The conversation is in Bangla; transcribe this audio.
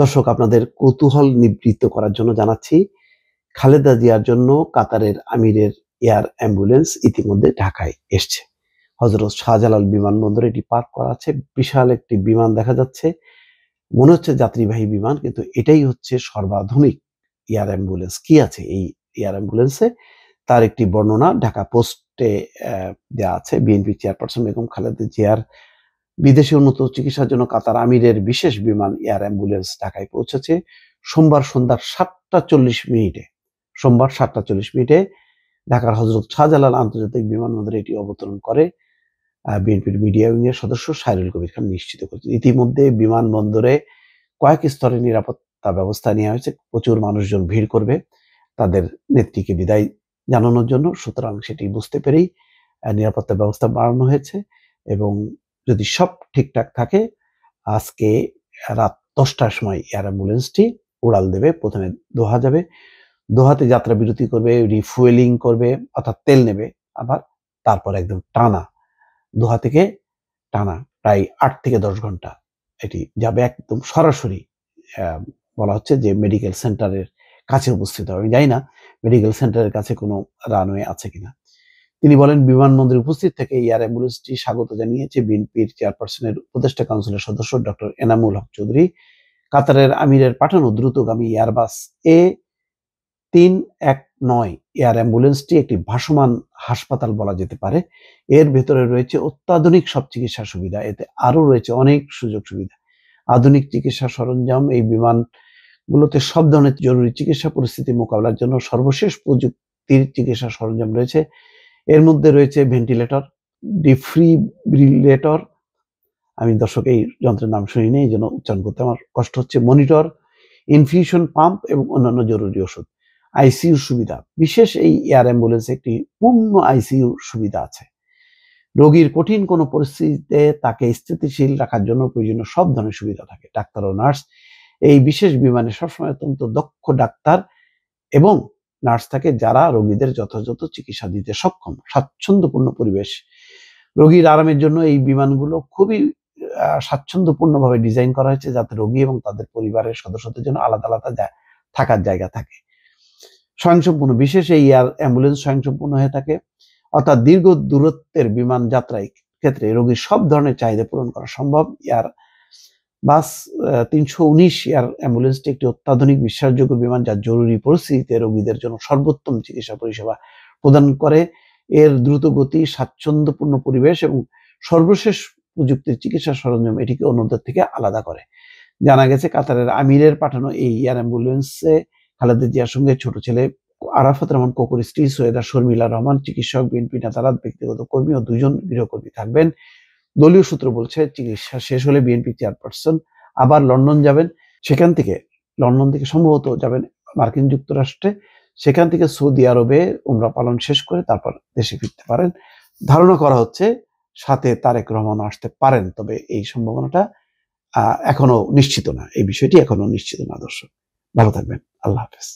দর্শক, আপনাদের কৌতূহল নিবৃত্ত করার জন্য জানাচ্ছি, খালেদা জিয়ার জন্য কাতারের আমিরের এয়ার অ্যাম্বুলেন্স ইতিমধ্যে ঢাকায় এসছে। হযরত শাহজালাল বিমানবন্দরে এটি পার্ক করা আছে। বিশাল একটি বিমান দেখা যাচ্ছে, মনে হচ্ছে যাত্রীবাহী বিমান, কিন্তু এটাই হচ্ছে সর্বাধুনিক এয়ার অ্যাম্বুলেন্স। কি আছে এই এয়ার অ্যাম্বুলেন্সে, তার একটি বর্ণনা ঢাকা পোস্টে দেওয়া আছে। বিএনপি চেয়ারপারসন বেগম খালেদা জিয়ার বিদেশে উন্নত চিকিৎসার জন্য কাতার আমিরের বিশেষ বিমান এয়ার অ্যাম্বুলেন্স ঢাকায় পৌঁছেছে সোমবার সন্ধ্যা 7:40 সোমবার 7:40 ঢাকার হযরত শাহজালাল আন্তর্জাতিক বিমানবন্দরে এটি অবতরণ করে। বিএনপির মিডিয়া উইং এর সদস্য সাইরুল কবির খান নিশ্চিত করেছেন। ইতিমধ্যে বিমানবন্দরে কয়েক স্তরে নিরাপত্তা ব্যবস্থা নেওয়া হয়েছে। প্রচুর মানুষজন ভিড় করবে তাদের নেত্রীকে বিদায় জানানোর জন্য। সুতরাং সেটি বুঝতে পেরেই নিরাপত্তা ব্যবস্থা বাড়ানো হয়েছে এবং যদি সব ঠিকঠাক থাকে, আজকে রাত 10টার সময় এয়ার অ্যাম্বুলেন্সটি উড়াল দেবে। প্রথমে দোহা যাবে, দোহাতে যাত্রা বিরতি করবে, রিফুয়েলিং করবে, অর্থাৎ তেল নেবে। আবার তারপর একদম টানা দোহা থেকে টানা প্রায় 8 থেকে 10 ঘন্টা এটি যাবে একদম সরাসরি। বলা হচ্ছে যে মেডিকেল সেন্টারের কাছে উপস্থিত হবে। আমি জানি না মেডিকেল সেন্টারের কাছে কোনো রানওয়ে আছে কিনা। তিনি বলেন, বিমানবন্দরে উপস্থিত থেকে এয়ার অ্যাম্বুলেন্সটি স্বাগত জানিয়েছে বিএনপির চেয়ারপারসনের উপদেষ্টা কাউন্সিলের সদস্য ডক্টর এনামুল হক চৌধুরী। কাতারের আমিরের পাঠানো দ্রুতগামী এয়ারবাস A319 এয়ার অ্যাম্বুলেন্সটি একটি ভাসমান হাসপাতাল বলা যেতে পারে। এর ভেতরে রয়েছে অত্যাধুনিক সব চিকিৎসা সুবিধা। এতে আরো রয়েছে অনেক সুযোগ সুবিধা, আধুনিক চিকিৎসা সরঞ্জাম। এই বিমানগুলোতে সব ধরনের জরুরি চিকিৎসা পরিস্থিতি মোকাবেলার জন্য সর্বশেষ প্রযুক্তির চিকিৎসা সরঞ্জাম রয়েছে। এর মধ্যে রয়েছে ভেন্টিলেটর, ডিফিব্রিলেটর, আমি দর্শক এই যন্ত্রের নাম শুনিনি, এই জন্য উচ্চারণ করতে আমার কষ্ট হচ্ছে, মনিটর, ইনফিউশন পাম্প এবং অন্যান্য জরুরি ওষুধ, আইসিইউ সুবিধা। বিশেষ এই এয়ার অ্যাম্বুলেন্সে একটি পূর্ণ আইসিইউ সুবিধা আছে। রোগীর কঠিন কোনো পরিস্থিতিতে তাকে স্থিতিশীল রাখার জন্য প্রয়োজনীয় সব ধরনের সুবিধা থাকে। ডাক্তার ও নার্স এই বিশেষ বিমানে সবসময় অত্যন্ত দক্ষ ডাক্তার এবং নার্স থাকে, যারা রোগীদের যথাযথ চিকিৎসা দিতে সক্ষম। স্বাচ্ছন্দ্যপূর্ণ পরিবেশ, রোগীর আরামের জন্য এই বিমানগুলো খুবই স্বাচ্ছন্দ্যপূর্ণভাবে ডিজাইন করা হয়েছে, যাতে রোগী এবং তাদের পরিবারের সদস্যদের জন্য আলাদা আলাদা থাকার জায়গা থাকে। স্বয়ংসম্পূর্ণ, বিশেষ এই এয়ার অ্যাম্বুলেন্স স্বয়ংসম্পূর্ণ হয়ে থাকে, অর্থাৎ দীর্ঘ দূরত্বের বিমান যাত্রায় ক্ষেত্রে রোগীর সব ধরনের চাহিদা পূরণ করা সম্ভব। এয়ার বাস 319 এয়ার অ্যাম্বুলেন্সটি একটি অত্যাধুনিক বিশ্বাসযোগ্য বিমান, যা জরুরি পরিস্থিতিতে রোগীদের জন্য সর্বোত্তম চিকিৎসা পরিষেবা প্রদান করে। এর দ্রুত গতি, স্বাচ্ছন্দ্যপূর্ণ পরিবেশ এবং সর্বশেষ প্রযুক্তির চিকিৎসা সরঞ্জাম এটিকে অন্যদের থেকে আলাদা করে। জানা গেছে, কাতারের আমিরের পাঠানো এই এয়ার অ্যাম্বুলেন্সে খালেদা জিয়ার সঙ্গে ছোট ছেলে আরাফাত রহমান কোকর, স্ত্রী সৈয়দা শর্মিলা রহমান, চিকিৎসক, বিএনপি নেতারা, ব্যক্তিগত কর্মী ও 2 জন গৃহকর্মী থাকবেন। দলীয় সূত্র বলছে, চিকিৎসা শেষ হলে বিএনপি চেয়ারপারসন আবার লন্ডন যাবেন। লন্ডন থেকে সম্ভবত যাবেন মার্কিন যুক্তরাষ্ট্রে। সেখান থেকে সৌদি আরবে উমরা পালন শেষ করে তারপর দেশে ফিরতে পারেন। ধারণা করা হচ্ছে সাথে তারেক রহমান আসতে পারেন, তবে এই সম্ভাবনাটা এখনো নিশ্চিত না। এই বিষয়টি এখনো নিশ্চিত না। দর্শক, ভালো থাকবেন। আল্লাহ হাফেজ।